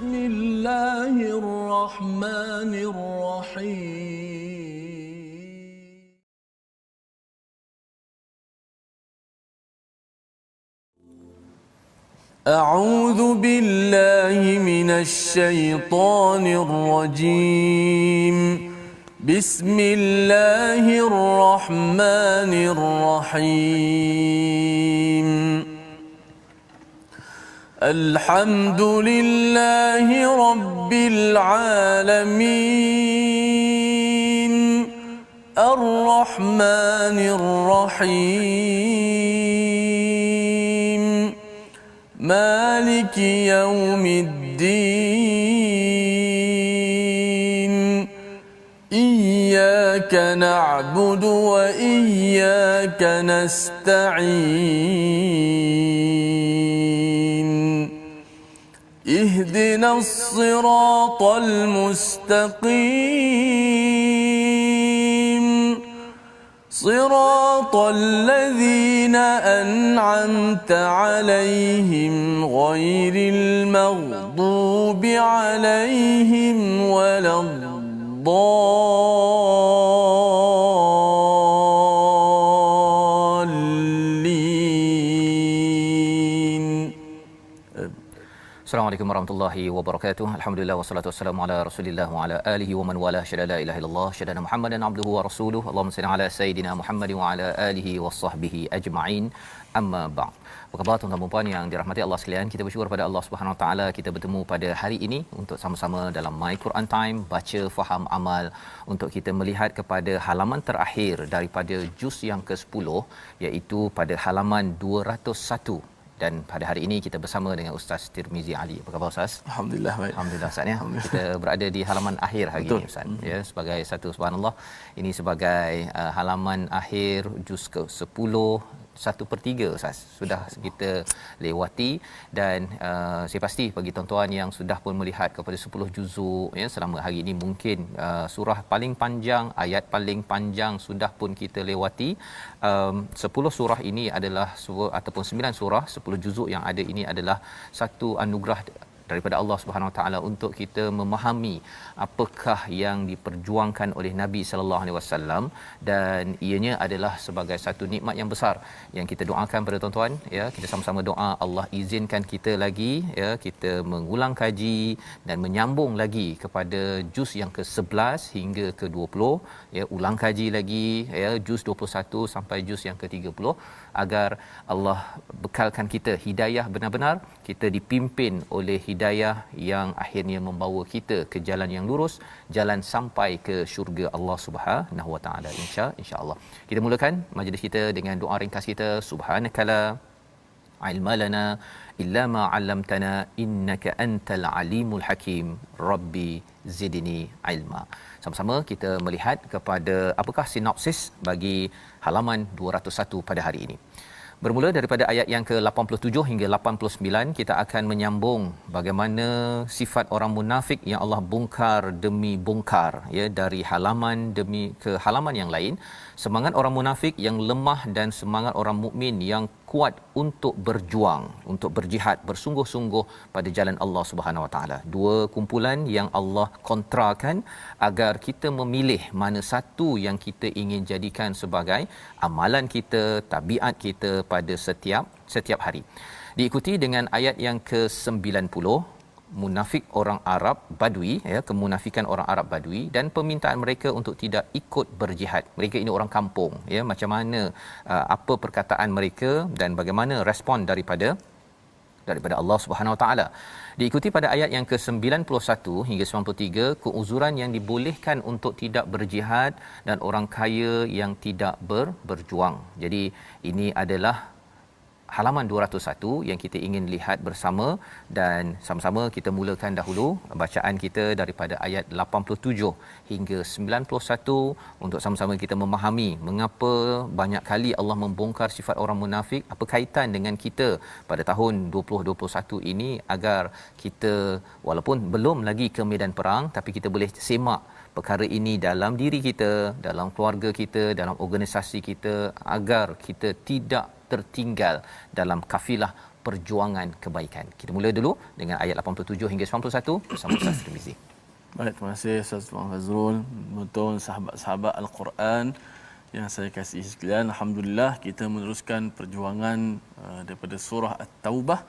بسم الله الرحمن الرحيم. أعوذ بالله من الشيطان الرجيم. بسم الله الرحمن الرحيم. الحمد لله رب العالمين الرحمن الرحيم مالك يوم الدين إياك نعبد وإياك نستعين اهدنا الصراط المستقيم صراط الذين أنعمت عليهم غير المغضوب عليهم ولا الضالين. Assalamualaikum warahmatullahi wabarakatuh. Alhamdulillah wassalatu wassalamu ala Rasulillah wa ala alihi wa man wala syada la ilaha illallah syada Muhammadan abduhu wa rasuluhu. Allahumma salli ala sayidina Muhammad wa ala alihi washabbihi ajma'in. Amma ba'd. Apa khabar tuan-tuan dan puan yang dirahmati Allah sekalian? Kita bersyukur pada Allah Subhanahu Wa Taala kita bertemu pada hari ini untuk sama-sama dalam My Quran Time, baca, faham, amal, untuk kita melihat kepada halaman terakhir daripada juz yang ke-10, iaitu pada halaman 201. Dan pada hari ini kita bersama dengan Ustaz Tirmizi Ali. Apa khabar Ustaz? Alhamdulillah baik. Alhamdulillah Ustaz ya. Kita berada di halaman akhir hari ini Ustaz. Ya, sebagai satu subhanallah, ini sebagai halaman akhir juz ke-10, 1/3 Ustaz sudah kita lewati. Dan saya pasti bagi tuan-tuan yang sudah pun melihat kepada 10 juzuk ya selama hari ini, mungkin surah paling panjang, ayat paling panjang sudah pun kita lewati. 10 surah ini adalah ataupun 9 surah 10 juzuk yang ada ini adalah satu anugerah daripada Allah Subhanahu Wa Taala untuk kita memahami apakah yang diperjuangkan oleh Nabi sallallahu alaihi wasallam, dan ianya adalah sebagai satu nikmat yang besar yang kita doakan pada tuan-tuan ya. Kita sama-sama doa Allah izinkan kita lagi ya, kita mengulang kaji dan menyambung lagi kepada juz yang ke-11 hingga ke-20 ya, ulang kaji lagi ya juz 21 sampai juz yang ke-30, agar Allah bekalkan kita hidayah benar-benar, kita dipimpin oleh hidayah yang akhirnya membawa kita ke jalan yang lurus, jalan sampai ke syurga Allah Subhanahu Wa Taala insya-Allah. Kita mulakan majlis kita dengan doa ringkas kita. Subhanakala ilma lana illa ma 'allamtana innaka antal alimul hakim rabbi zidni ilma. Sama-sama kita melihat kepada apakah sinopsis bagi halaman 201 pada hari ini. Bermula daripada ayat yang ke-87 hingga 89, kita akan menyambung bagaimana sifat orang munafik yang Allah bongkar demi bongkar ya, dari halaman demi ke halaman yang lain. Semangat orang munafik yang lemah dan semangat orang mukmin yang kuat untuk berjuang, untuk berjihad bersungguh-sungguh pada jalan Allah Subhanahu Wa Taala. Dua kumpulan yang Allah kontrakan agar kita memilih mana satu yang kita ingin jadikan sebagai amalan kita, tabiat kita pada setiap hari. Diikuti dengan ayat yang ke-90, munafik orang Arab Badui ya, kemunafikan orang Arab Badui dan permintaan mereka untuk tidak ikut berjihad. Mereka ini orang kampung ya, macam mana apa perkataan mereka dan bagaimana respon daripada Allah Subhanahu Wa Taala. Diikuti pada ayat yang ke-91 hingga 93, keuzuran yang dibolehkan untuk tidak berjihad dan orang kaya yang tidak berjuang. Jadi ini adalah halaman 201 yang kita ingin lihat bersama, dan sama-sama kita mulakan dahulu bacaan kita daripada ayat 87 hingga 91 untuk sama-sama kita memahami mengapa banyak kali Allah membongkar sifat orang munafik, apa kaitan dengan kita pada tahun 2021 ini, agar kita walaupun belum lagi ke medan perang tapi kita boleh semak perkara ini dalam diri kita, dalam keluarga kita, dalam organisasi kita, agar kita tidak tertinggal dalam kafilah perjuangan kebaikan. Kita mula dulu dengan ayat 87 hingga 91 bersama Ustaz Tirmizi. Baik, terima kasih Ustaz Tuan Fazrul. Betul, sahabat-sahabat Al-Quran yang saya kasihi sekalian, alhamdulillah kita meneruskan perjuangan daripada surah At-Taubah.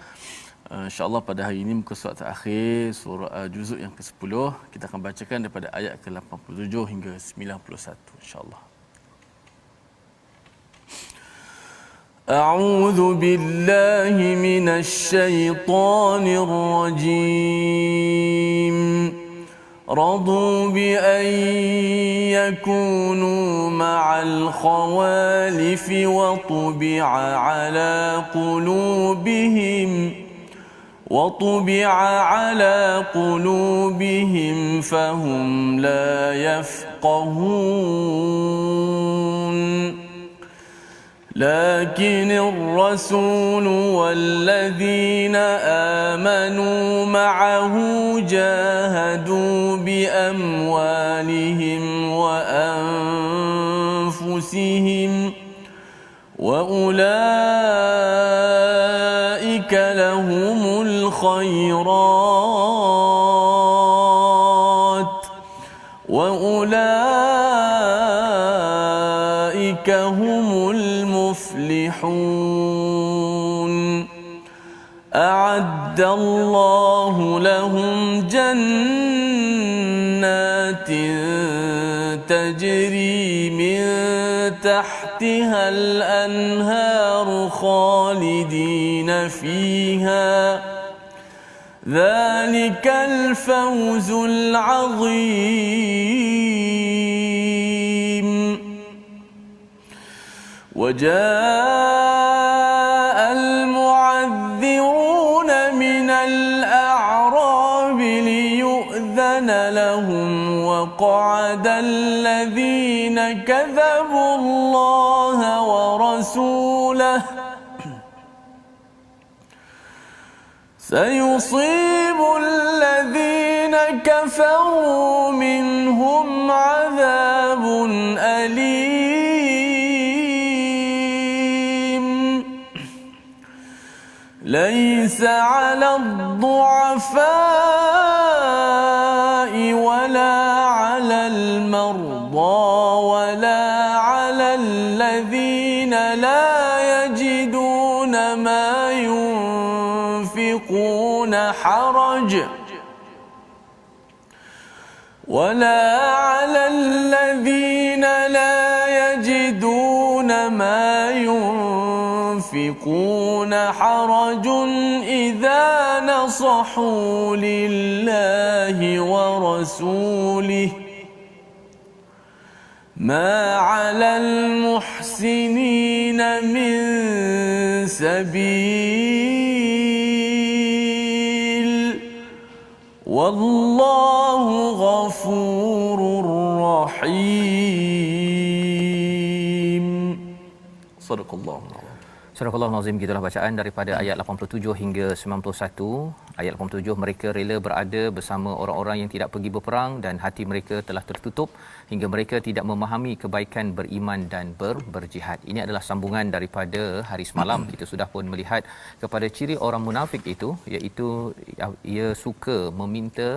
InsyaAllah pada hari ini muka surat terakhir surah juzuk yang ke-10, kita akan bacakan daripada ayat ke-87 hingga 91 insyaAllah. A'udzu billahi minasy syaithanir rajim. رضوا بأن يكونوا مع الخوالف وطبع على قلوبهم فهم لا يفقهون لكن الرسول والذين آمنوا معه جاهدوا بأموالهم وأنفسهم وأولئك لهم الخيرات وأولئك هم المفلحون أعد الله لهم جنات تجري من تحتها الأنهار خالدين فيها ذلك الفوز العظيم وجاء المعذرون من الأعراب ليؤذن لهم وقعد الذين كذبوا الله ورسوله سيصيب الذين كفروا منهم عذاب أليم ليس على الضعفاء ولا على المرضى ولا على الذين لا يجدون ما ينفقون حرج ولا على الذين لا يجدون ما ينفقون حرج إذا نصحوا لله ورسوله ما على المحسنين من سبيل والله غفور رحيم صدق الله. Surah Al-Azim, gitulah bacaan daripada ayat 87 hingga 91. Ayat 87, mereka rela berada bersama orang-orang yang tidak pergi berperang dan hati mereka telah tertutup hingga mereka tidak memahami kebaikan beriman dan berjihad. Ini adalah sambungan daripada hari semalam. Kita sudah pun melihat kepada ciri orang munafik itu, iaitu ia suka meminta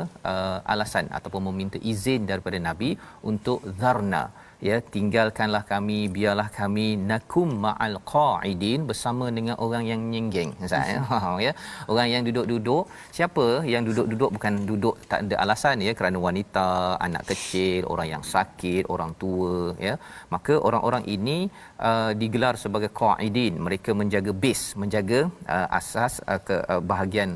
alasan ataupun meminta izin daripada Nabi untuk zarna, ya, tinggalkanlah kami, biarlah kami nakum ma'al qa'idin, bersama dengan orang yang nyenggeng, ya, orang yang duduk-duduk. Siapa yang duduk-duduk? Bukan duduk tak ada alasan, ya, kerana wanita, anak kecil, orang yang sakit, orang tua, ya. Maka orang-orang ini digelar sebagai qa'idin. Mereka menjaga base, menjaga asas bahagian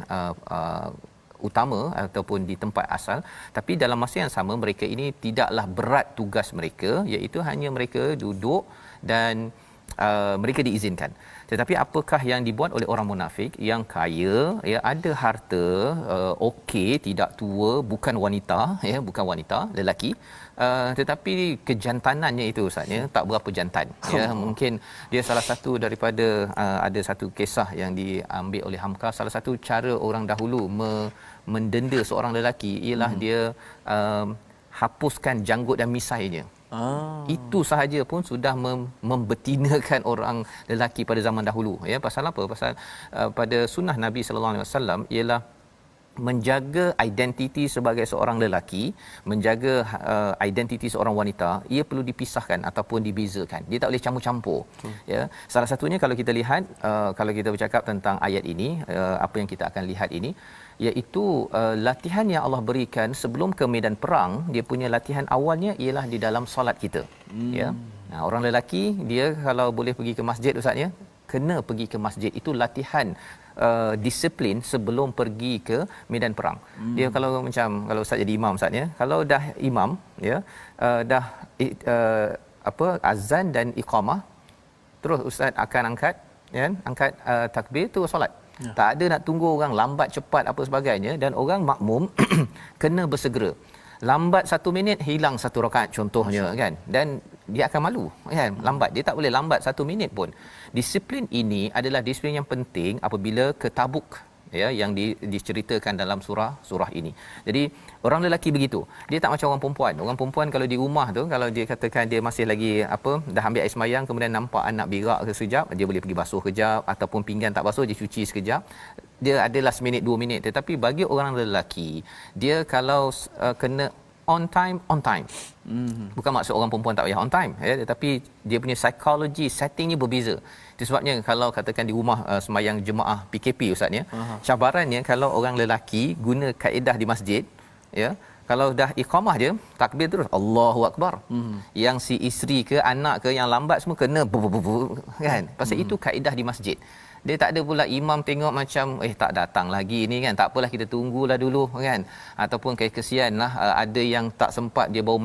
utama ataupun di tempat asal, tapi dalam masa yang sama mereka ini tidaklah berat tugas mereka, iaitu hanya mereka duduk dan mereka diizinkan. Tetapi apakah yang dibuat oleh orang munafik yang kaya, ya, ada harta, okey, tidak tua, bukan wanita, ya, bukan wanita, lelaki, tetapi kejantanannya itu, Ustaz, ya, tak berapa jantan, ya. Mungkin dia salah satu daripada ada satu kisah yang diambil oleh Hamka, salah satu cara orang dahulu mendenda seorang lelaki ialah dia hapuskan janggut dan misainya. Itu sahaja pun sudah membetinakan orang lelaki pada zaman dahulu, ya. Pasal apa? Pasal pada sunnah Nabi sallallahu alaihi wasallam ialah menjaga identiti sebagai seorang lelaki, menjaga identiti seorang wanita, ia perlu dipisahkan ataupun dibezakan. Dia tak boleh campur-campur. Ya. Salah satunya kalau kita lihat kalau kita bercakap tentang ayat ini, apa yang kita akan lihat ini, iaitu latihan yang Allah berikan sebelum ke medan perang. Dia punya latihan awalnya ialah di dalam solat kita. Ya. Nah, orang lelaki dia kalau boleh pergi ke masjid, ustaz ya, kena pergi ke masjid. Itu latihan disiplin sebelum pergi ke medan perang. Dia kalau macam kalau ustaz jadi imam, ustaz ya, kalau dah imam, ya, dah azan dan iqamah, terus ustaz akan angkat, ya, angkat takbir tu solat. Ya. Tak ada nak tunggu orang lambat cepat apa sebagainya, dan orang makmum kena bersegera. Lambat 1 minit hilang 1 rakaat contohnya, kan, dan dia akan malu, kan, lambat. Dia tak boleh lambat 1 minit pun. Disiplin ini adalah disiplin yang penting apabila ke Tabuk, ya, yang diceritakan dalam surah ini. Jadi orang lelaki begitu, dia tak macam orang perempuan. Orang perempuan kalau di rumah tu, kalau dia katakan dia masih lagi dah ambil air sembahyang, kemudian nampak anak berak sekejap, dia boleh pergi basuh kejap, ataupun pinggan tak basuh dia cuci sekejap, dia adalah 1 minit 2 minit. Tetapi bagi orang lelaki, dia kalau kena on time. Bukan maksud orang perempuan tak payah on time, ya, tetapi dia punya psikologi settingnya berbeza. Itu sebabnya kalau katakan di rumah sembahyang jemaah PKP, ustaz ya, cabarannya kalau orang lelaki guna kaedah di masjid, ya, kalau dah iqamah je takbir terus Allahu akbar. Yang si isteri ke anak ke yang lambat semua kena kan. Pasal itu kaedah di masjid. Dia tak ada pula imam tengok macam tak datang lagi ni, kan, tak apalah kita tunggulah dulu, kan, ataupun kesianlah ada yang tak sempat dia baru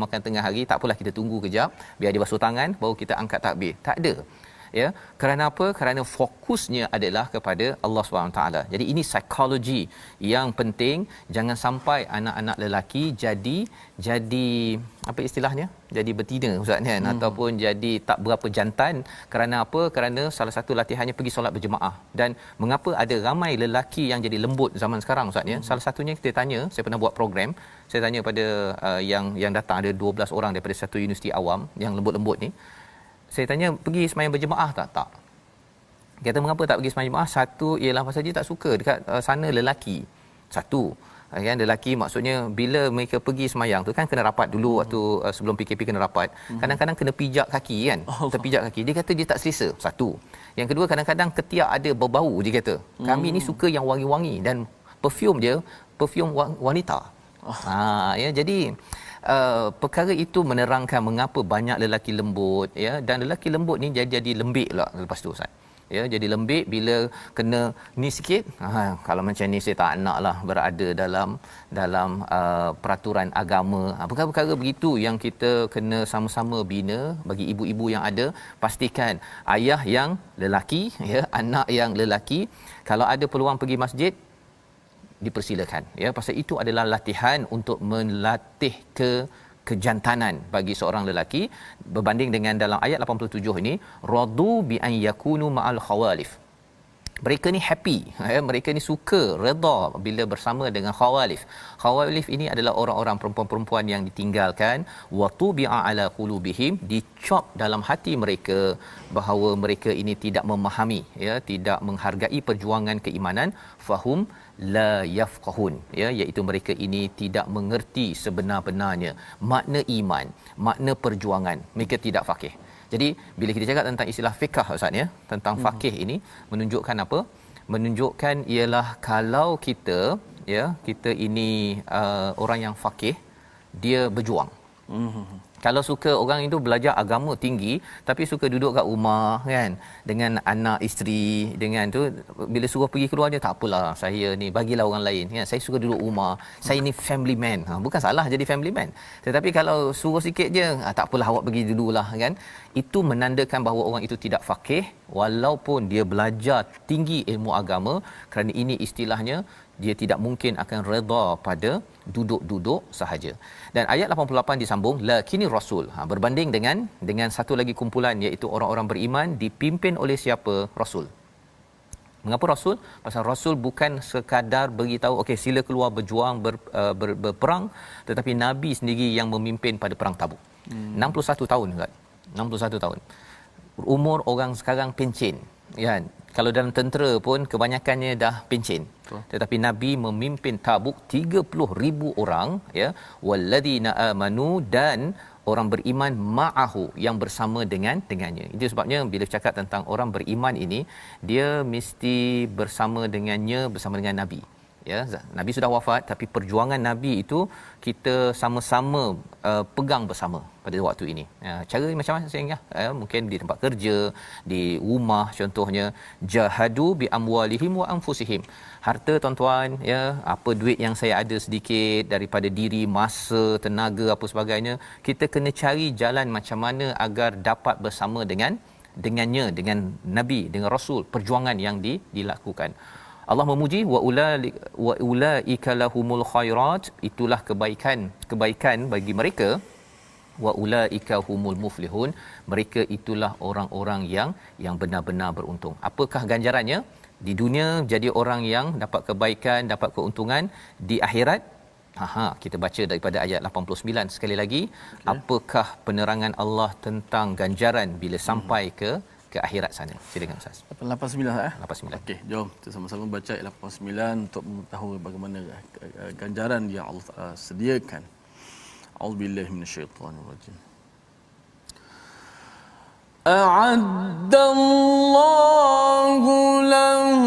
makan tengah hari, tak apalah kita tunggu kejap biar dia basuh tangan baru kita angkat takbir. Tak ada. Ya, kerana apa? Kerana fokusnya adalah kepada Allah SWT. Jadi ini psikologi yang penting. Jangan sampai anak-anak lelaki jadi apa istilahnya? Jadi betina, ustaz, kan, ataupun jadi tak berapa jantan. Kerana apa? Kerana salah satu latihannya pergi solat berjemaah. Dan mengapa ada ramai lelaki yang jadi lembut zaman sekarang, ustaz ya? Salah satunya kita tanya, saya pernah buat program, saya tanya pada yang datang ada 12 orang daripada satu universiti awam yang lembut-lembut ni. Saya tanya, pergi sembahyang berjemaah tak? Tak. Kata mengapa tak pergi sembahyang berjemaah? Satu ialah pasal dia tak suka dekat sana lelaki. Satu, kan, lelaki maksudnya bila mereka pergi sembahyang tu kan kena rapat dulu waktu sebelum PKP kena rapat. Kadang-kadang kena pijak kaki, kan. Terpijak kaki. Dia kata dia tak selesa. Satu. Yang kedua, kadang-kadang ketiak ada berbau, dia kata. Kami ni suka yang wangi-wangi dan perfume dia perfume wanita. Ya, jadi perkara itu menerangkan mengapa banyak lelaki lembut, ya, dan lelaki lembut ni jadi lembik pula lepas tu, ustaz. Ya, jadi lembik bila kena ni sikit. Kalau macam ni saya tak naklah berada dalam peraturan agama. Perkara-perkara begitu yang kita kena sama-sama bina. Bagi ibu-ibu yang ada, pastikan ayah yang lelaki, ya, anak yang lelaki, kalau ada peluang pergi masjid, dipersilakan, ya, pasal itu adalah latihan untuk melatih kejantanan bagi seorang lelaki, berbanding dengan dalam ayat 87 ini, radu bi an yakunu ma'al khawalif. Mereka ni happy, ya, mereka ni suka, redha bila bersama dengan khawalif. Khawalif ini adalah orang-orang perempuan-perempuan yang ditinggalkan, wa tubi'a ala qulubihim, dicop dalam hati mereka bahawa mereka ini tidak memahami, ya, tidak menghargai perjuangan keimanan, fahum la yafqahun, ya, iaitu mereka ini tidak mengerti sebenar-benarnya makna iman, makna perjuangan. Mereka tidak faqih. Jadi bila kita cakap tentang istilah fiqh, ustaz ya, tentang faqih ini menunjukkan apa? Menunjukkan ialah kalau kita, ya, kita ini orang yang faqih, dia berjuang. Kalau suka orang itu belajar agama tinggi tapi suka duduk kat rumah, kan, dengan anak isteri, dengan tu bila suruh pergi keluar dia tak apalah, saya ni bagilah orang lain, kan, saya suka duduk rumah, saya ni family man. Bukan salah jadi family man, tetapi kalau suruh sikit je, tak apalah awak pergi dululah, kan, itu menandakan bahawa orang itu tidak faqih walaupun dia belajar tinggi ilmu agama. Kerana ini istilahnya dia tidak mungkin akan redha pada duduk-duduk sahaja. Dan ayat 88 disambung, lakini rasul, berbanding dengan satu lagi kumpulan, iaitu orang-orang beriman dipimpin oleh siapa? Rasul. Mengapa rasul? Pasal rasul bukan sekadar beritahu okey sila keluar berjuang berperang, tetapi nabi sendiri yang memimpin pada perang Tabuk. 61 tahun Ustaz. 61 tahun. Umur orang sekarang pencen, kan? Kalau dalam tentera pun kebanyakannya dah pencen. Tetapi Nabi memimpin Tabuk 30,000 orang, ya. Walladina amanu, dan orang beriman ma'ahu, yang bersama dengannya. Itu sebabnya bila cakap tentang orang beriman ini, dia mesti bersama dengannya, bersama dengan Nabi. Ya, Nabi sudah wafat, tapi perjuangan Nabi itu kita sama-sama pegang bersama pada waktu ini. Cara macam mana sehingga mungkin di tempat kerja, di rumah contohnya, jahadu bi amwalihim wa anfusihim. Harta tuan-tuan, ya, apa duit yang saya ada sedikit daripada diri, masa, tenaga, apa sebagainya, kita kena cari jalan macam mana agar dapat bersama dengannya, dengan Nabi, dengan Rasul, perjuangan yang dilakukan. Allah memuji wa ulaika lahumul khairat, itulah kebaikan bagi mereka. Wa ulaika humul muflihun, mereka itulah orang-orang yang benar-benar beruntung. Apakah ganjarannya? Di dunia jadi orang yang dapat kebaikan, dapat keuntungan. Di akhirat, kita baca daripada ayat 89 sekali lagi. Apakah penerangan Allah tentang ganjaran bila sampai ke akhirat sana? Silakan Ustaz. 89 89. Okey, jom kita sama-sama baca ayat 89 untuk mengetahui bagaimana ganjaran yang Allah sediakan. A'udzubillahi minasyaitonirrajim. A'addallahu lahum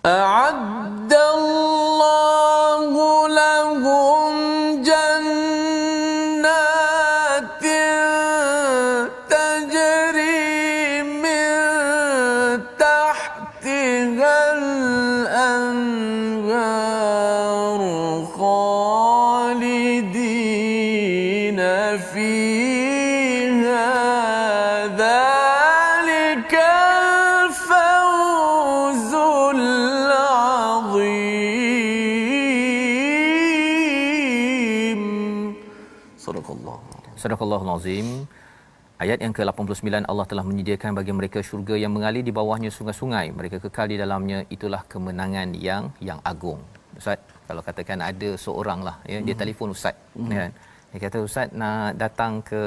أعد الله لهم جنات تجري من تحتها الأنهار خالدين فيها ذلك الفوز Sadaqallahul Azim. Ayat yang ke-89, Allah telah menyediakan bagi mereka syurga yang mengalir di bawahnya sungai-sungai. Mereka kekal di dalamnya, itulah kemenangan yang agung. Ustaz, kalau katakan ada seorang lah, ya, dia telefon Ustaz, kan? Dia kata, Ustaz nak datang ke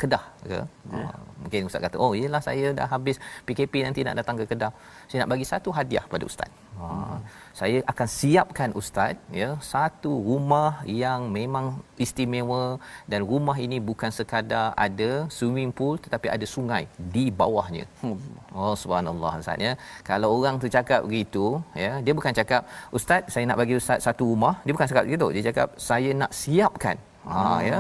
Kedah ke? Mungkin Ustaz kata, oh yelah saya dah habis PKP nanti nak datang ke Kedah. Saya nak bagi satu hadiah pada Ustaz. Saya akan siapkan Ustaz, ya, satu rumah yang memang istimewa, dan rumah ini bukan sekadar ada swimming pool tetapi ada sungai di bawahnya. Oh subhanallah Ustaz, ya. Kalau orang tu cakap begitu, ya, dia bukan cakap Ustaz saya nak bagi Ustaz satu rumah, dia bukan cakap begitu. Dia cakap saya nak siapkan. Ya.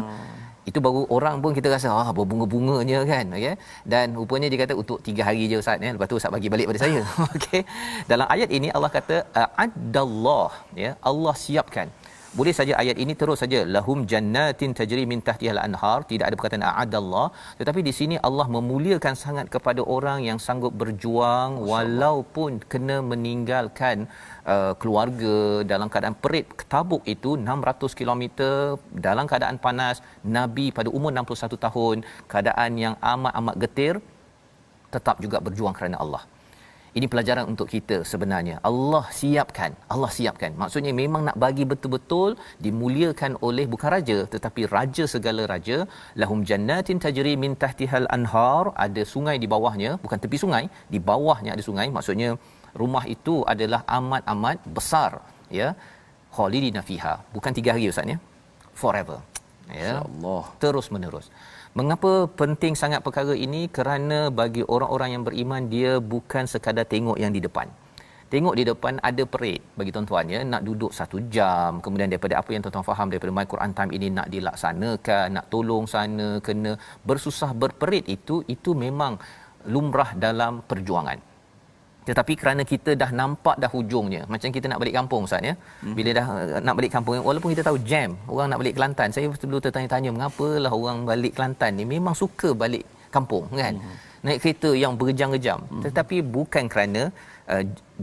Itu baru orang pun kita rasa berbunga-bunganya kan, okey. Dan rupanya dia kata untuk 3 hari je Ustaz, ya, lepas tu Ustaz bagi balik pada saya. Okey. Dalam ayat ini Allah kata a'addallah, ya, Allah siapkan. Boleh saja ayat ini terus saja lahum jannatin tajri min tahtihal anhar, tidak ada perkataan a'adallah, tetapi di sini Allah memuliakan sangat kepada orang yang sanggup berjuang walaupun kena meninggalkan keluarga dalam keadaan perit. Tabuk itu 600 km dalam keadaan panas, Nabi pada umur 61 tahun, keadaan yang amat getir, tetap juga berjuang kerana Allah. Ini pelajaran untuk kita sebenarnya. Allah siapkan. Maksudnya memang nak bagi betul-betul dimuliakan oleh bukan raja tetapi raja segala raja. Lahum jannatin tajri min tahtihal anhar, ada sungai di bawahnya, bukan tepi sungai, di bawahnya ada sungai. Maksudnya rumah itu adalah amat besar, ya. Khalidina fiha, bukan 3 hari Ustaz, ya. Forever. Ya. Insya-Allah. Terus menerus. Mengapa penting sangat perkara ini? Kerana bagi orang-orang yang beriman, dia bukan sekadar tengok yang di depan. Tengok di depan ada perit bagi tuan-tuan, ya, nak duduk 1 jam, kemudian daripada apa yang tuan-tuan faham daripada My Quran Time ini nak dilaksanakan, nak tolong sana, kena bersusah berperit, itu memang lumrah dalam perjuangan. Tetapi kerana kita dah nampak dah hujungnya, macam kita nak balik kampung Ustaz, ya. Bila dah nak balik kampung, walaupun kita tahu jam, orang nak balik Kelantan, saya dulu tertanya-tanya mengapalah orang balik Kelantan ni memang suka balik kampung, kan. naik kereta yang berjam-jam, tetapi bukan kerana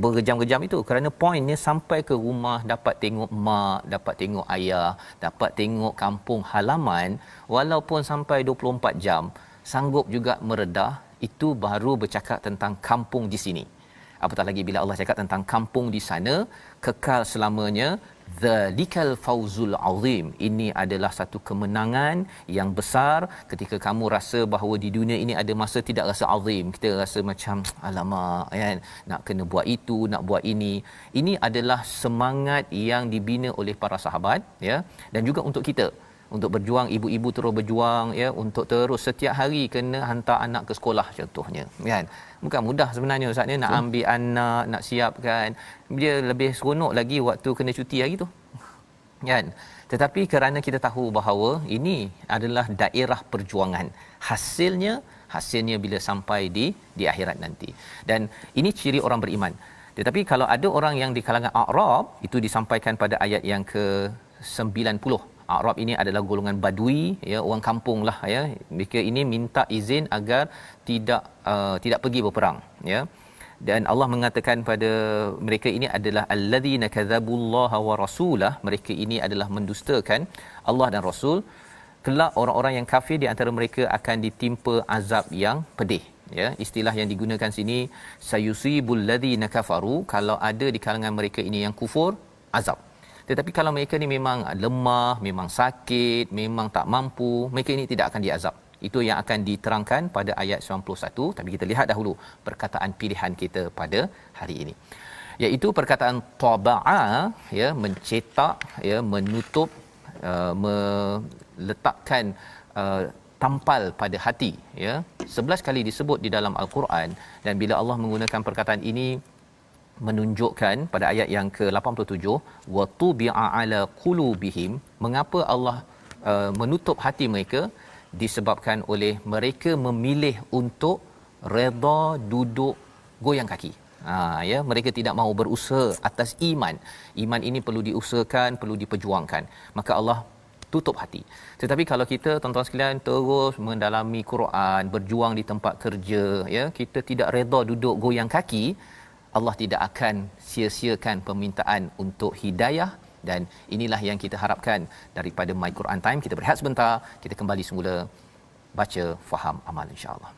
berjam-jam itu, kerana poinnya sampai ke rumah dapat tengok mak, dapat tengok ayah, dapat tengok kampung halaman, walaupun sampai 24 jam sanggup juga meredah. Itu baru bercakap tentang kampung di sini. Apatah lagi bila Allah cakap tentang kampung di sana kekal selamanya. Zalikal fauzul azim. Ini adalah satu kemenangan yang besar. Ketika kamu rasa bahawa di dunia ini ada masa tidak rasa azim, kita rasa macam alamak kan, nak kena buat itu, nak buat ini. Ini adalah semangat yang dibina oleh para sahabat, ya, dan juga untuk kita untuk berjuang. Ibu-ibu terus berjuang, ya, untuk terus setiap hari kena hantar anak ke sekolah contohnya, kan. Bukan mudah sebenarnya Ustaz ni, nak ambil anak, nak siapkan. Dia lebih seronok lagi waktu kena cuti hari tu, kan. Tetapi kerana kita tahu bahawa ini adalah daerah perjuangan, hasilnya bila sampai di akhirat nanti. Dan ini ciri orang beriman. Tetapi kalau ada orang yang di kalangan A'rab, itu disampaikan pada ayat yang ke-90. A'rab ini adalah golongan badui, ya, orang kampung lah, ya. Mereka ini minta izin agar tidak pergi berperang, ya. Dan Allah mengatakan pada mereka ini adalah alladzina kadzabullaha wa rasulah. Mereka ini adalah mendustakan Allah dan Rasul. Kelak orang-orang yang kafir di antara mereka akan ditimpa azab yang pedih, ya. Istilah yang digunakan sini sayusibul ladzina kafaru, kalau ada di kalangan mereka ini yang kufur, azab. Tetapi kalau mereka ni memang lemah, memang sakit, memang tak mampu, mereka ini tidak akan diazab. Itu yang akan diterangkan pada ayat 91. Tapi kita lihat dahulu perkataan pilihan kita pada hari ini, iaitu perkataan taba'a, ya, mencetak, ya, menutup, meletakkan tampal pada hati, ya. 11 kali disebut di dalam Al-Quran, dan bila Allah menggunakan perkataan ini menunjukkan pada ayat yang ke-87, wa tubi'a ala qulubihim. Mengapa Allah menutup hati mereka? Disebabkan oleh mereka memilih untuk redha duduk goyang kaki. Ya, mereka tidak mahu berusaha atas iman. Iman ini perlu diusahakan, perlu diperjuangkan. Maka Allah tutup hati. Tetapi kalau kita, tuan-tuan sekalian, terus mendalami Quran, berjuang di tempat kerja, ya, kita tidak redha duduk goyang kaki, Allah tidak akan sia-siakan permintaan untuk hidayah. Dan inilah yang kita harapkan daripada My Quran Time. Kita berehat sebentar, kita kembali semula baca, faham, amal, insya-Allah.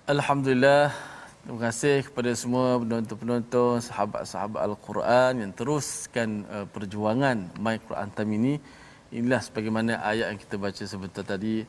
Alhamdulillah, terima kasih kepada semua penonton-penonton, sahabat-sahabat Al-Quran yang teruskan perjuangan My Quran Time ini. Inilah sebagaimana ayat yang kita baca sebentar tadi,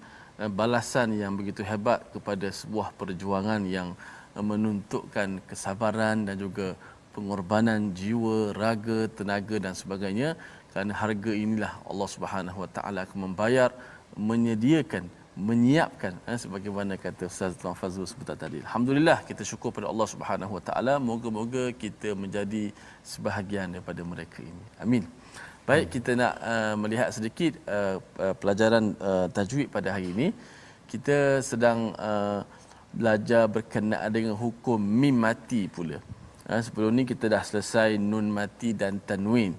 balasan yang begitu hebat kepada sebuah perjuangan yang menuntutkan kesabaran dan juga pengorbanan jiwa, raga, tenaga dan sebagainya. Kerana harga inilah Allah Subhanahu Wa Taala akan membayar, menyediakan, menyiapkan, sebagaimana kata Ustaz Tuan Fazrul sebentar tadi. Alhamdulillah, kita syukur pada Allah Subhanahu Wa Taala. Moga-moga kita menjadi sebahagian daripada mereka ini. Amin. Baik, kita nak melihat sedikit pelajaran tajwid pada hari ini. Kita sedang belajar berkenaan dengan hukum mim mati pula. Sebelum ni kita dah selesai nun mati dan tanwin.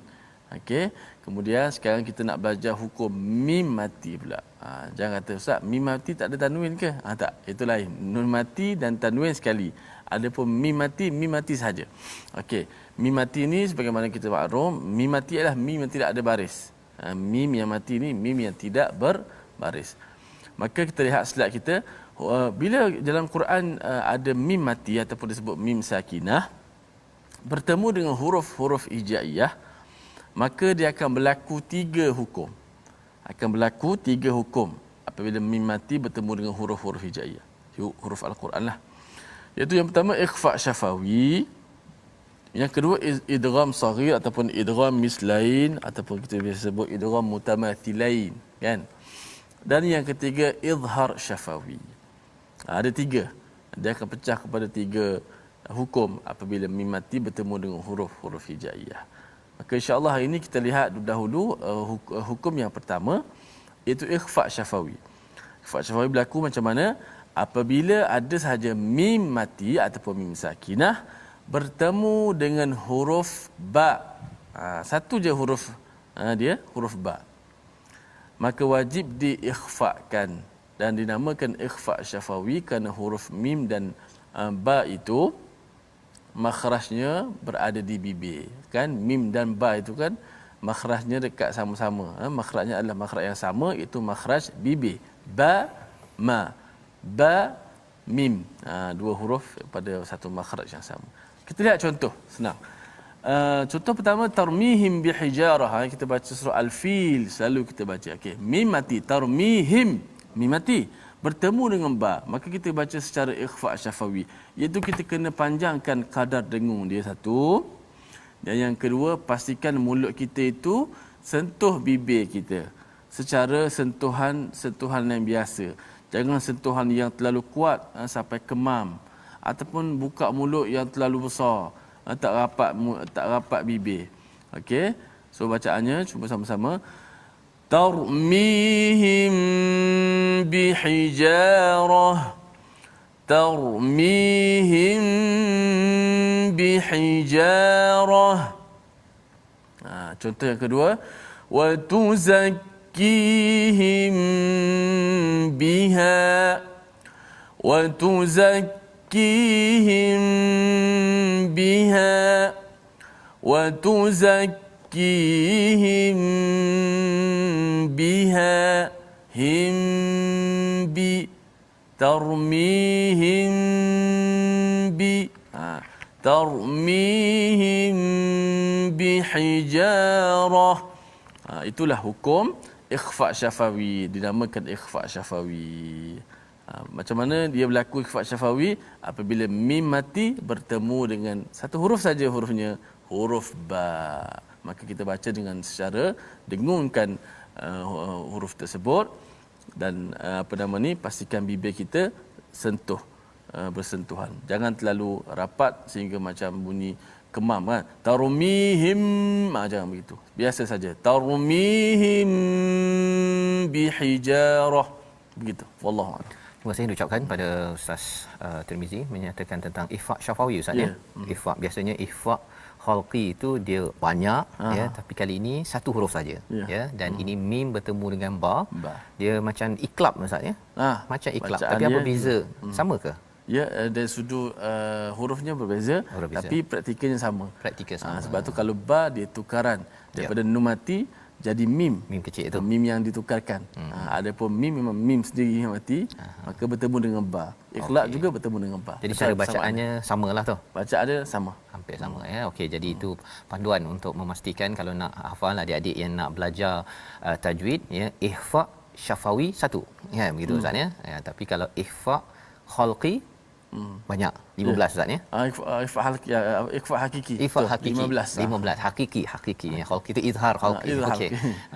Okey. Kemudian sekarang kita nak belajar hukum mim mati pula. Jangan kata Ustaz, mim mati tak ada tanwin ke? Tak, itu lain. Nun mati dan tanwin sekali. Adapun mim mati saja. Okey. Mim mati ni sebagaimana kita maklum, mim mati adalah mim yang tidak ada baris. Mim yang mati ni mim yang tidak berbaris. Maka kita lihat slide kita, Bila dalam Quran ada mim mati ataupun disebut mim sakinah bertemu dengan huruf-huruf hijaiyah, maka dia akan berlaku tiga hukum. Apabila mim mati bertemu dengan huruf-huruf hijaiyah, huruf Al-Quran lah. Iaitu yang pertama ikhfa syafawi, yang kedua idgham saghir ataupun idgham mislain ataupun kita biasa sebut idgham mutamathilain, kan? Dan yang ketiga izhar syafawi. Ada tiga. Dia akan pecah kepada tiga hukum apabila mim mati bertemu dengan huruf-huruf hijaiyah. Maka insya-Allah hari ini kita lihat dahulu hukum yang pertama, iaitu ikhfa syafawi. Ikhfa syafawi berlaku macam mana? Apabila ada sahaja mim mati ataupun mim sakinah bertemu dengan huruf ba. Satu je huruf dia, huruf ba. Maka wajib diikhfakan dan dinamakan ikhfa syafawi kerana huruf mim dan ba itu makhrajnya berada di bibir, kan? Mim dan ba itu kan makhrajnya dekat sama-sama. Makhrajnya adalah makhraj yang sama, itu makhraj bibir. Ba ma, ba mim. Dua huruf pada satu makhraj yang sama. Kita lihat contoh senang. Contoh pertama tarmihim bihijarah. Kita baca surah Al-Fil, selalu kita baca. Okey, mim mati, tarmihim, mim mati bertemu dengan ba, maka kita baca secara ikhfa syafawi, iaitu kita kena panjangkan kadar dengung dia satu. Dan yang kedua, pastikan mulut kita itu sentuh bibir kita secara sentuhan yang biasa. Jangan sentuhan yang terlalu kuat sampai kemam, ataupun buka mulut yang terlalu besar, tak rapat bibir. Okey, so bacaannya cuba sama-sama. Tarmihim bihijarah, tarmihim bihijarah. Contoh yang kedua, wa tuzakkihim biha, wa tuzakkihim biha, wa tuzakkihim biha, him bi, tarmihim bi, tarmihim bihijarah. Itulah hukum ikhfa syafawi, dinamakan ikhfa syafawi. Macam mana dia berlaku ikhfa syafawi? Apabila mim mati bertemu dengan satu huruf saja, hurufnya huruf ba, maka kita baca dengan secara dengungkan huruf tersebut. Dan pastikan bibir kita sentuh, bersentuhan. Jangan terlalu rapat sehingga macam bunyi kemam, kan? Tarmihim, jangan begitu. Biasa saja. Tarmihim bihijarah. Begitu. Wallahu a'lam. Terima kasih diucapkan pada Ustaz Tirmizi menyatakan tentang ikhfa syafawi, Ustaz, ya. Ikhfa biasanya ikhfa khalqi itu dia banyak, ya, tapi kali ini satu huruf saja, ya, dan ini mim bertemu dengan ba. Dia macam iklab, Ustaz, ya. Macam iklab, tapi apa beza? Sama ke? Ya, dari sudut hurufnya berbeza, tapi praktikalnya sama. Sebab tu kalau ba dia tukaran daripada nun mati jadi mim kecil itu, mim yang ditukarkan. Adapun mim memang mim sendiri yang mati, maka bertemu dengan ba. Ikhlaq juga bertemu dengan ba. Jadi cara bacaannya samalah tu. Bacaannya sama. Hampir sama, ya. Okey, jadi itu panduan untuk memastikan kalau nak hafal adik-adik yang nak belajar tajwid, ya, ikhfa syafawi satu, ya, begitu, Ustaz, ya. Tapi kalau ikhfa khalqi banyak, 15, Ustaz, ya. Ikhfa hakiki. Ikhfa hakiki 15 hakiki. Khalqi itu izhar khalqi. Okey.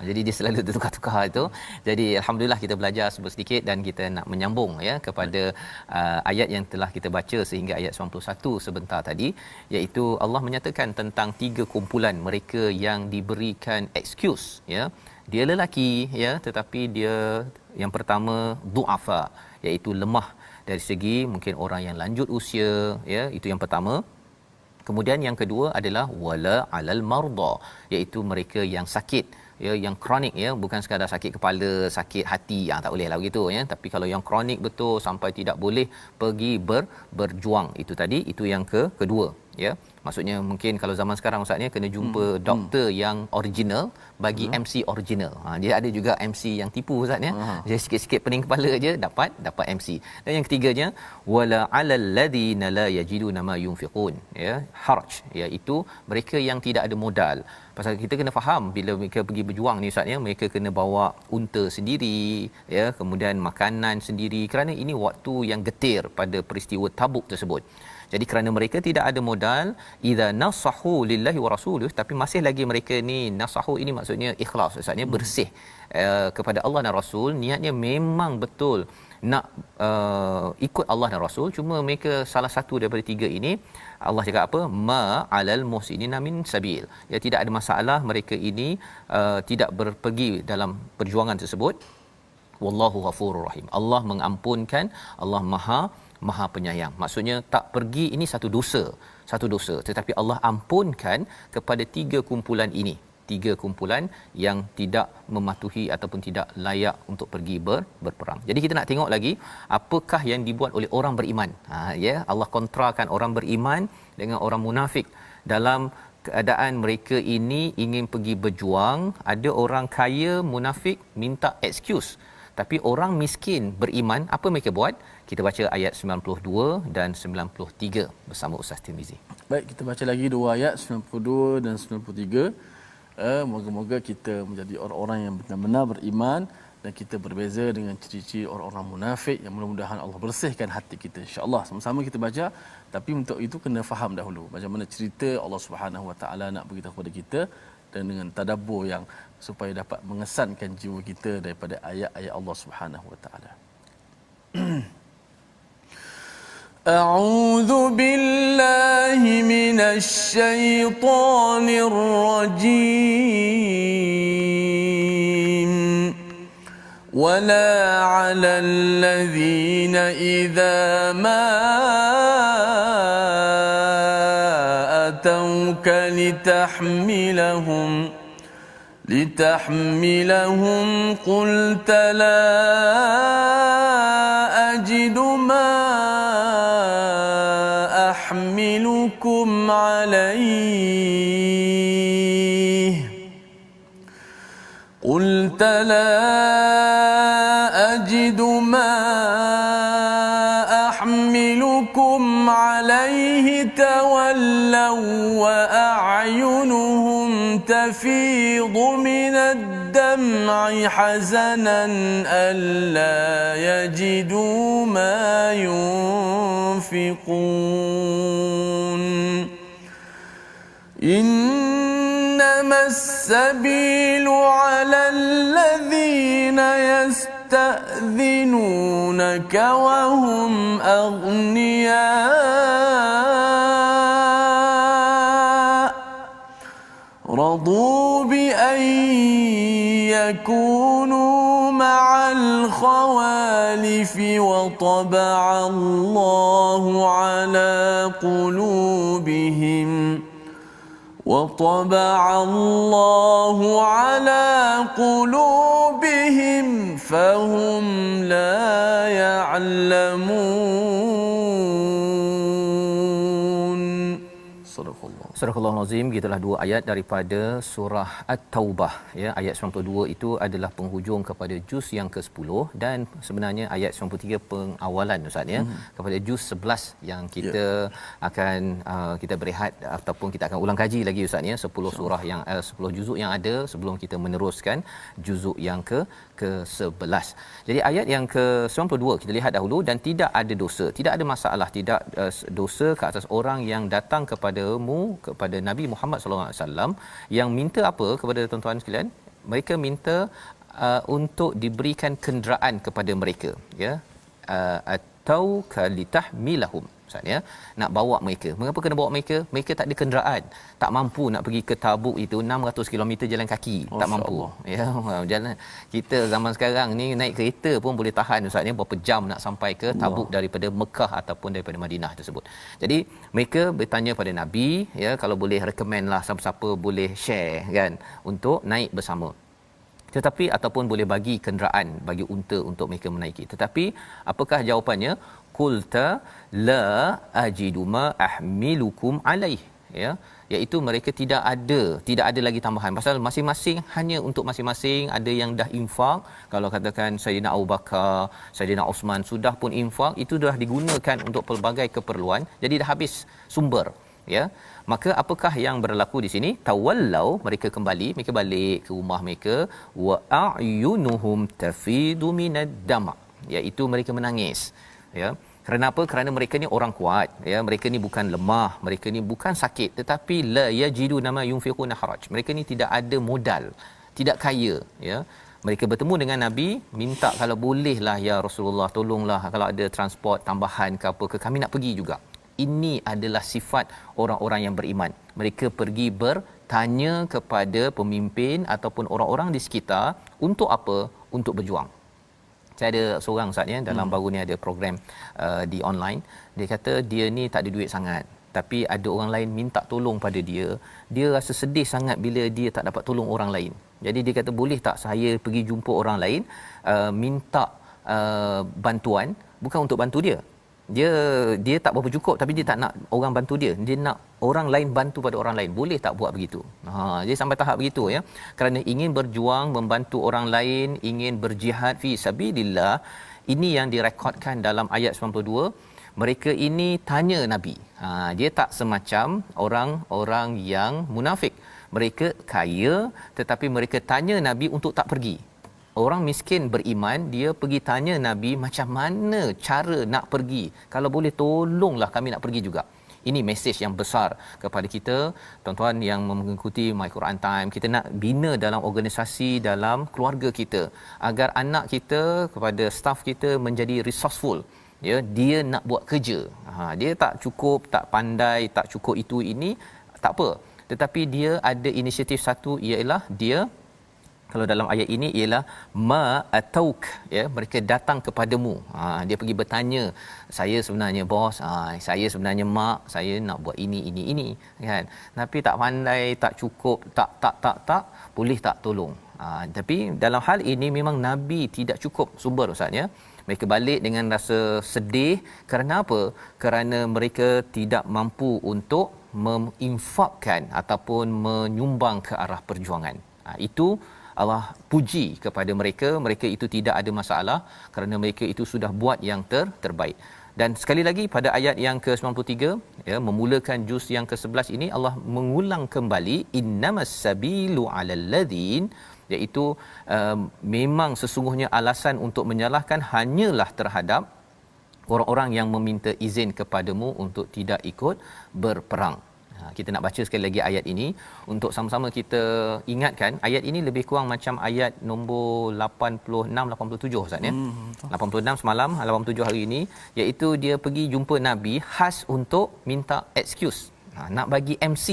Jadi dia selalu tukar-tukar itu. Jadi alhamdulillah kita belajar sedikit dan kita nak menyambung, ya, kepada ayat yang telah kita baca sehingga ayat 91 sebentar tadi, iaitu Allah menyatakan tentang tiga kumpulan mereka yang diberikan excuse, ya. Dia lelaki, ya, tetapi dia yang pertama du'afa, iaitu lemah dari segi mungkin orang yang lanjut usia, ya, itu yang pertama. Kemudian yang kedua adalah wala alal marda, iaitu mereka yang sakit, ya, yang kronik, ya, bukan sekadar sakit kepala, sakit hati, tak bolehlah begitu, ya, tapi kalau yang kronik betul sampai tidak boleh pergi berjuang, itu tadi, itu yang kedua, ya. Maksudnya mungkin kalau zaman sekarang ustaz ni kena jumpa doktor yang original bagi MC original. Dia ada juga MC yang tipu ustaz ya. Dia sikit-sikit pening kepala je dapat MC. Dan yang ketiganya wala 'alal ladina la yajiduna ma yunfiqun, ya, haraj, iaitu mereka yang tidak ada modal. Pasal kita kena faham bila mereka pergi berjuang ni ustaz ya, mereka kena bawa unta sendiri, ya, kemudian makanan sendiri kerana ini waktu yang getir pada peristiwa Tabuk tersebut. Jadi kerana mereka tidak ada modal, idza nasahu lillahi wa rasulih, tapi masih lagi mereka ni nasahu ini maksudnya ikhlas, maksudnya bersih kepada Allah dan Rasul, niatnya memang betul nak ikut Allah dan Rasul. Cuma mereka salah satu daripada tiga ini Allah cakap apa, ma alal muhsinina min sabil, ya, tidak ada masalah mereka ini tidak pergi dalam perjuangan tersebut. Wallahu ghafurur rahim, Allah mengampunkan, Allah Maha penyayang. Maksudnya tak pergi ini satu dosa, tetapi Allah ampunkan kepada tiga kumpulan yang tidak mematuhi ataupun tidak layak untuk pergi berperang. Jadi kita nak tengok lagi apakah yang dibuat oleh orang beriman. Ya, Allah kontrakan orang beriman dengan orang munafik dalam keadaan mereka ini ingin pergi berjuang. Ada orang kaya munafik minta excuse, tapi orang miskin beriman apa mereka buat? Kita baca ayat 92 dan 93 bersama Ustaz Tirmizi. Baik, kita baca lagi dua ayat 92 dan 93. Moga-moga kita menjadi orang-orang yang benar-benar beriman dan kita berbeza dengan ciri-ciri orang-orang munafik, yang mudah-mudahan Allah bersihkan hati kita insya-Allah. Sama-sama kita baca, tapi untuk itu kena faham dahulu macam mana cerita Allah Subhanahu Wa Taala nak beritahu kepada kita, dan dengan tadabbur yang supaya dapat mengesankan jiwa kita daripada ayat-ayat Allah Subhanahu Wa Taala. A'udzu billahi minasy syaithanir rajim. Wala 'alal ladzina idza ma atauka litahmilahum qulta la ajidu ma أحملكم عليه قلت لا أجد ما أحملكم عليه تولوا وأعينهم تفيض من الدمع حزنا ألا يجدوا ما ينفقون إنما السبيل على الذين يستأذنونك وهم أغنياء رضوا بأن يكونوا مع الخوالف وطبع الله على قلوبهم فهم لا يعلمون. Surah Al-Azim, gitulah dua ayat daripada surah At-Taubah, ya. Ayat 92 itu adalah penghujung kepada juz yang ke-10, dan sebenarnya ayat 93 pengawalan ustaz ya, kepada juz 11 yang kita akan kita berehat ataupun kita akan ulang kaji lagi ustaz ya, 10 surah yang 10 juzuk yang ada sebelum kita meneruskan juzuk yang ke-11. Jadi ayat yang ke-92 kita lihat dahulu, dan tidak ada dosa, tidak ada masalah, tidak dosa ke atas orang yang datang kepadamu, kepada Nabi Muhammad sallallahu alaihi wasallam, yang minta apa kepada tuan-tuan sekalian? Mereka minta untuk diberikan kenderaan kepada mereka, ya, atau kalitahmilahum, maksudnya nak bawa mereka. Mengapa kena bawa mereka? Mereka tak ada kenderaan, tak mampu nak pergi ke Tabuk itu 600 km jalan kaki, tak mampu. Ya, jalan kita zaman sekarang ni naik kereta pun boleh tahan ustaz ni berapa jam nak sampai ke Tabuk daripada Mekah ataupun daripada Madinah tersebut. Jadi mereka bertanya pada Nabi, ya, kalau boleh recommend lah siapa-siapa boleh share kan untuk naik bersama. Tetapi ataupun boleh bagi kenderaan, bagi unta untuk mereka menaiki. Tetapi apakah jawapannya? Qulta la ajidu ma ahmilukum alaih, ya, iaitu mereka tidak ada lagi tambahan pasal masing-masing hanya untuk masing-masing. Ada yang dah infak, kalau katakan Sayyidina Abu Bakar, Sayyidina Osman sudah pun infak, itu dah digunakan untuk pelbagai keperluan, jadi dah habis sumber, ya. Maka apakah yang berlaku di sini? Tawallau, mereka kembali, mereka balik ke rumah mereka, wa a'yunuhum tafidu minad dam', iaitu mereka menangis, ya. Kerana apa? Kerana mereka ni orang kuat, ya. Mereka ni bukan lemah, mereka ni bukan sakit, tetapi la yajidu nama yunfiquna haraj. Mereka ni tidak ada modal, tidak kaya, ya. Mereka bertemu dengan Nabi, minta kalau bolehlah ya Rasulullah, tolonglah kalau ada transport tambahan ke apa ke, kami nak pergi juga. Ini adalah sifat orang-orang yang beriman. Mereka pergi bertanya kepada pemimpin ataupun orang-orang di sekitar untuk apa? Untuk berjuang. Saya ada seorang Ustaz, ya, dalam baru ni ada program di online. Dia kata dia ni tak ada duit sangat, tapi ada orang lain minta tolong pada dia. Dia rasa sedih sangat bila dia tak dapat tolong orang lain. Jadi dia kata, boleh tak saya pergi jumpa orang lain, minta bantuan, bukan untuk bantu dia. Dia tak berapa cukup, tapi dia tak nak orang bantu dia. Dia nak orang lain bantu pada orang lain. Boleh tak buat begitu? Jadi sampai tahap begitu, ya. Kerana ingin berjuang, membantu orang lain, ingin berjihad fi sabilillah. Ini yang direkodkan dalam ayat 92. Mereka ini tanya Nabi. Dia tak semacam orang-orang yang munafik. Mereka kaya, tetapi mereka tanya Nabi untuk tak pergi. Orang miskin beriman, dia pergi tanya Nabi macam mana cara nak pergi. Kalau boleh tolonglah kami nak pergi juga. Ini mesej yang besar kepada kita, tuan-tuan yang mengikuti My Quran Time. Kita nak bina dalam organisasi, dalam keluarga kita, agar anak kita, kepada staff kita menjadi resourceful. Ya, dia nak buat kerja. Dia tak cukup, tak pandai, tak cukup itu ini, tak apa. Tetapi dia ada inisiatif satu, ialah dia, kalau dalam ayat ini ialah ma atauk, ya, mereka datang kepadamu. Dia pergi bertanya, saya sebenarnya bos, saya sebenarnya mak, saya nak buat ini kan, tapi tak pandai, tak cukup, tak boleh tak tolong. Tapi dalam hal ini memang Nabi tidak cukup sumber, Ustaz, ya. Mereka balik dengan rasa sedih. Kerana apa? Kerana mereka tidak mampu untuk menginfakkan ataupun menyumbang ke arah perjuangan. Itu Allah puji kepada mereka. Mereka itu tidak ada masalah kerana mereka itu sudah buat yang terbaik. Dan sekali lagi pada ayat yang ke-93, ya, memulakan juz yang ke-11 ini, Allah mengulang kembali innamas sabilu 'alal ladzin, iaitu memang sesungguhnya alasan untuk menyalahkan hanyalah terhadap orang-orang yang meminta izin kepadamu untuk tidak ikut berperang. Kita nak baca sekali lagi ayat ini untuk sama-sama kita ingatkan. Ayat ini lebih kurang macam ayat nombor 86 87, Ustaz, ya. 86 semalam, 87 hari ini, iaitu dia pergi jumpa Nabi khas untuk minta excuse. Nak bagi MC,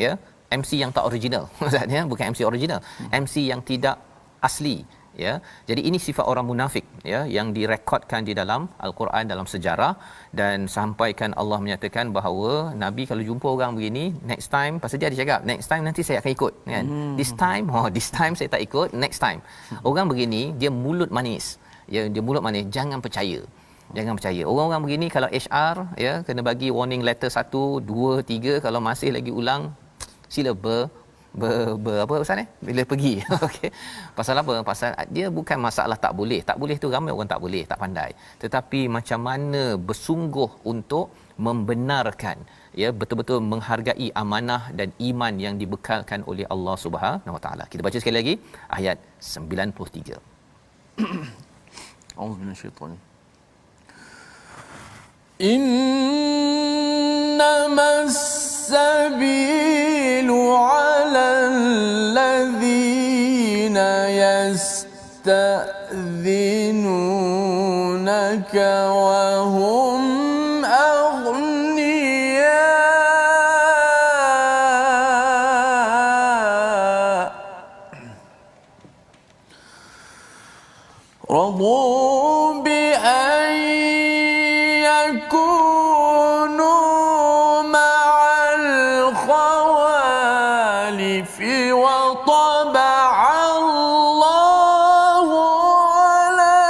ya. MC yang tak original, Ustaz, ya, bukan MC original. MC yang tidak asli, ya. Jadi ini sifat orang munafik, ya, yang direkodkan di dalam al-Quran, dalam sejarah. Dan sampaikan Allah menyatakan bahawa Nabi kalau jumpa orang begini, next time, pasal dia ada cakap next time nanti saya akan ikut, kan. This time saya tak ikut, next time. Orang begini dia mulut manis, ya, dia mulut manis, jangan percaya. Orang-orang begini kalau HR, ya, kena bagi warning letter 1 2 3, kalau masih lagi ulang, sila apa Ustaz, bila pergi. Okey. Pasal apa? Pasal dia bukan masalah tak boleh tu ramai orang tak boleh, tak pandai. Tetapi macam mana bersungguh untuk membenarkan, ya, betul-betul menghargai amanah dan iman yang dibekalkan oleh Allah Subhanahu Wa Taala. Kita baca sekali lagi ayat 93. A'udzubillahi minasyaitanir innamas sabilu 'alal ladzina yasta'dhinunaka wa hum aghniya radu bi an yakunu ma'al khawalifi wa taba'a Allahu ala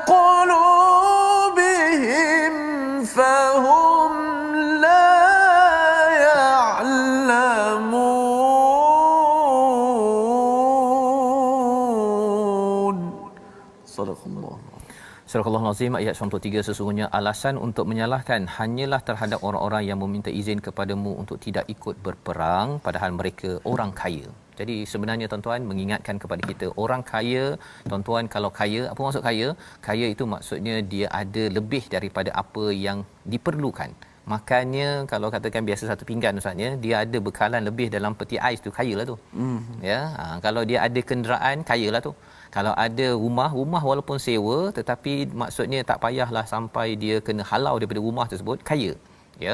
qulubihim fahum la Surah Al-Azim ayat 93, sesungguhnya alasan untuk menyalahkan hanyalah terhadap orang-orang yang meminta izin kepadamu untuk tidak ikut berperang padahal mereka orang kaya. Jadi sebenarnya tuan-tuan mengingatkan kepada kita, orang kaya, tuan-tuan kalau kaya, apa maksud kaya? Kaya itu maksudnya dia ada lebih daripada apa yang diperlukan. Makannya kalau katakan biasa satu pinggan ustaz ya, dia ada bekalan lebih dalam peti ais tu, kayalah tu. Ya, kalau dia ada kenderaan, kayalah tu. Kalau ada rumah walaupun sewa tetapi maksudnya tak payahlah sampai dia kena halau daripada rumah tersebut, kaya. Ya.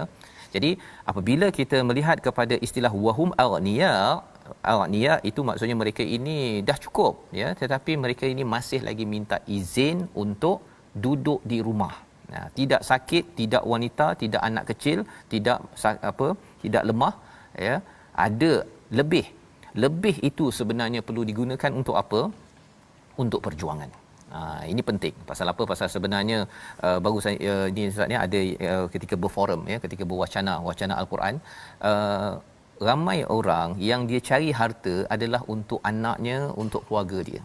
Jadi apabila kita melihat kepada istilah wahum aghniya itu maksudnya mereka ini dah cukup ya, tetapi mereka ini masih lagi minta izin untuk duduk di rumah. Nah, tidak sakit, tidak wanita, tidak anak kecil, tidak lemah ya, ada lebih. Lebih itu sebenarnya perlu digunakan untuk apa? Untuk perjuangan. Ini penting. Pasal apa? Pasal sebenarnya baru saya ni Ustaz ni ada ketika berforum ya, ketika wacana Al-Quran, ramai orang yang dia cari harta adalah untuk anaknya, untuk keluarga dia.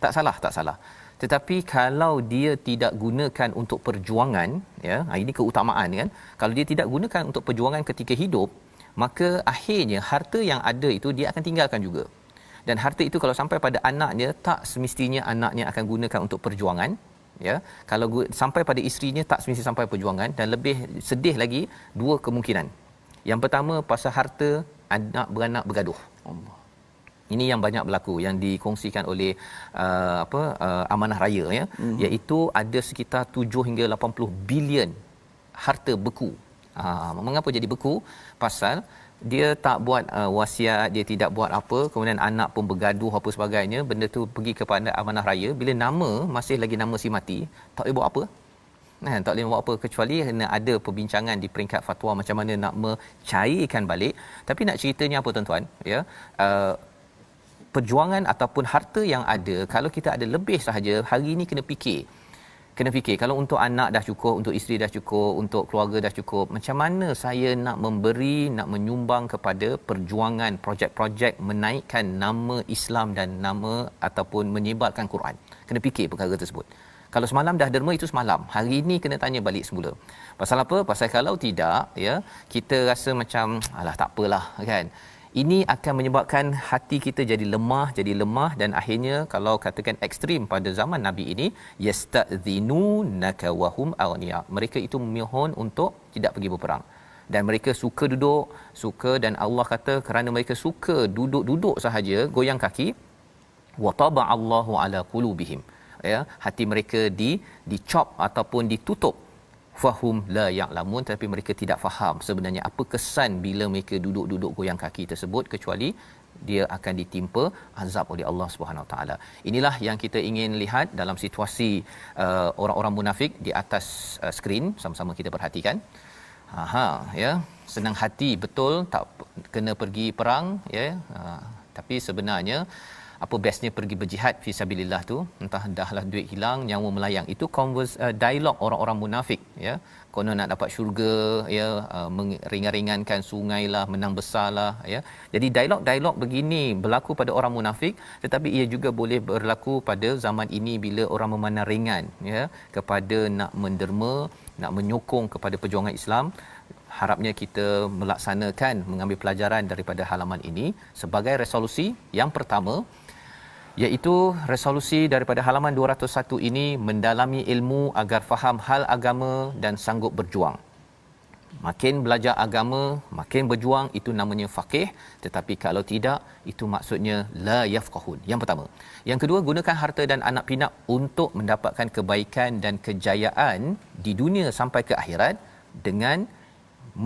Tak salah. Tetapi kalau dia tidak gunakan untuk perjuangan ya, ini keutamaan kan. Kalau dia tidak gunakan untuk perjuangan ketika hidup, maka akhirnya harta yang ada itu dia akan tinggalkan juga. Dan harta itu kalau sampai pada anaknya, tak semestinya anaknya akan gunakan untuk perjuangan ya. Kalau sampai pada isterinya, tak semestinya sampai perjuangan. Dan lebih sedih lagi, dua kemungkinan. Yang pertama, pasal harta, anak beranak bergaduh. Allah. Ini yang banyak berlaku, yang dikongsikan oleh Amanah Raya ya, iaitu ada sekitar 7 hingga 80 bilion harta beku. Mengapa jadi beku? Pasal dia tak buat wasiat, dia tidak buat apa, kemudian anak pun bergaduh apa sebagainya, benda tu pergi kepada Amanah Raya, bila nama masih lagi nama si mati, tak boleh buat apa. Tak boleh buat apa kecuali kena ada perbincangan di peringkat fatwa macam mana nak mencairkan balik. Tapi nak ceritanya apa tuan-tuan ya, perjuangan ataupun harta yang ada, kalau kita ada lebih sahaja, hari ini kena fikir kalau untuk anak dah cukup, untuk isteri dah cukup, untuk keluarga dah cukup, macam mana saya nak memberi, nak menyumbang kepada perjuangan projek-projek menaikkan nama Islam dan nama ataupun menyebarkan Quran. Kena fikir perkara tersebut. Kalau semalam dah derma, itu semalam. Hari ini kena tanya balik semula. Pasal apa? Pasal kalau tidak ya, kita rasa macam alah tak apalah kan. Ini akan menyebabkan hati kita jadi lemah dan akhirnya kalau katakan ekstrim pada zaman Nabi ini, yasta'dhinunaka wahum aghniya. Mereka itu memohon untuk tidak pergi berperang. Dan mereka suka duduk, dan Allah kata kerana mereka suka duduk sahaja, goyang kaki, wa taba'allahu ala qulubihim. Ya, hati mereka dicop ataupun ditutup. Fahum la ya'lamun, tapi mereka tidak faham sebenarnya apa kesan bila mereka duduk goyang kaki tersebut, kecuali dia akan ditimpa azab oleh Allah Subhanahu Wa Taala. Inilah yang kita ingin lihat dalam situasi orang-orang munafik di atas skrin, sama-sama kita perhatikan. Ya, senang hati betul tak kena pergi perang ya, tapi sebenarnya apa bestnya pergi berjihad fi sabilillah tu, entah dahlah duit hilang, nyawa melayang. Itu dialog orang-orang munafik ya, konon nak dapat syurga ya, meringan-ringankan sungai lah, menang besar lah ya. Jadi dialog begini berlaku pada orang munafik, tetapi ia juga boleh berlaku pada zaman ini bila orang memandang ringan ya kepada nak menderma, nak menyokong kepada perjuangan Islam. Harapnya kita melaksanakan, mengambil pelajaran daripada halaman ini sebagai resolusi yang pertama, iaitu resolusi daripada halaman 201 ini, mendalami ilmu agar faham hal agama dan sanggup berjuang. Makin belajar agama, makin berjuang, itu namanya faqih. Tetapi kalau tidak, itu maksudnya la yafqahun. Yang pertama. Yang kedua, gunakan harta dan anak pinak untuk mendapatkan kebaikan dan kejayaan di dunia sampai ke akhirat dengan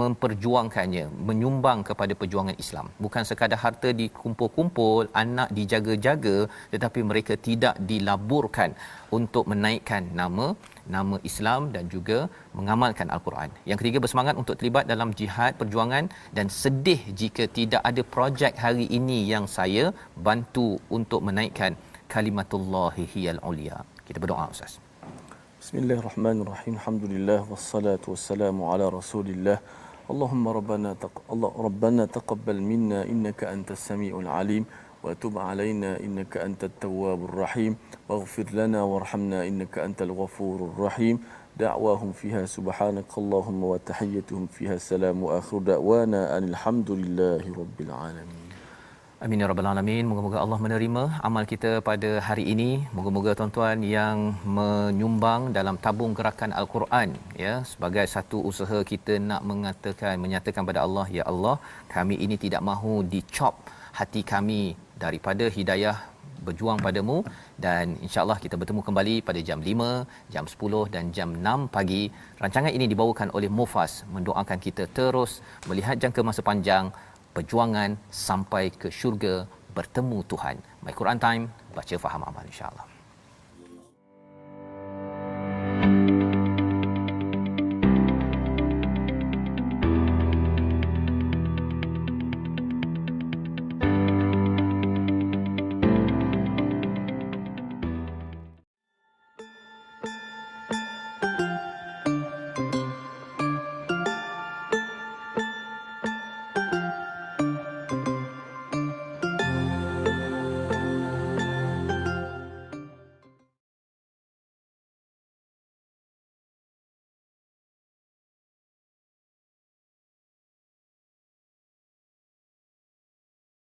memperjuangkannya, menyumbang kepada perjuangan Islam. Bukan sekadar harta dikumpul-kumpul, anak dijaga-jaga, tetapi mereka tidak dilaburkan untuk menaikkan nama Islam dan juga mengamalkan Al-Quran. Yang ketiga, bersemangat untuk terlibat dalam jihad perjuangan, dan sedih jika tidak ada projek hari ini yang saya bantu untuk menaikkan kalimatullahi hiyal ulia. Kita berdoa Ustaz. Bismillahirrahmanirrahim. Alhamdulillah wassalatu wassalamu ala Rasulillah. Allahumma rabbana taqabbal minna innaka antas samiul alim wa tub 'alaina innaka antat tawwabur rahim waghfir lana warhamna innaka antal ghafurur rahim. Da'wahum fiha subhanakallahumma wa tahiyyatuhum fiha salam wa akhiru da'wana alhamdulillahi rabbil alamin. Amin ya rabbal alamin. Moga-moga Allah menerima amal kita pada hari ini. Moga-moga tuan-tuan yang menyumbang dalam tabung gerakan Al-Quran, ya, sebagai satu usaha kita nak menyatakan pada Allah, ya Allah, kami ini tidak mahu dicop hati kami daripada hidayah berjuang padamu, dan insya-Allah kita bertemu kembali pada jam 5, jam 10 dan jam 6 pagi. Rancangan ini dibawakan oleh Mufas, mendoakan kita terus melihat jangka masa panjang perjuangan sampai ke syurga bertemu Tuhan. My Quran Time, baca faham amal, insya-Allah.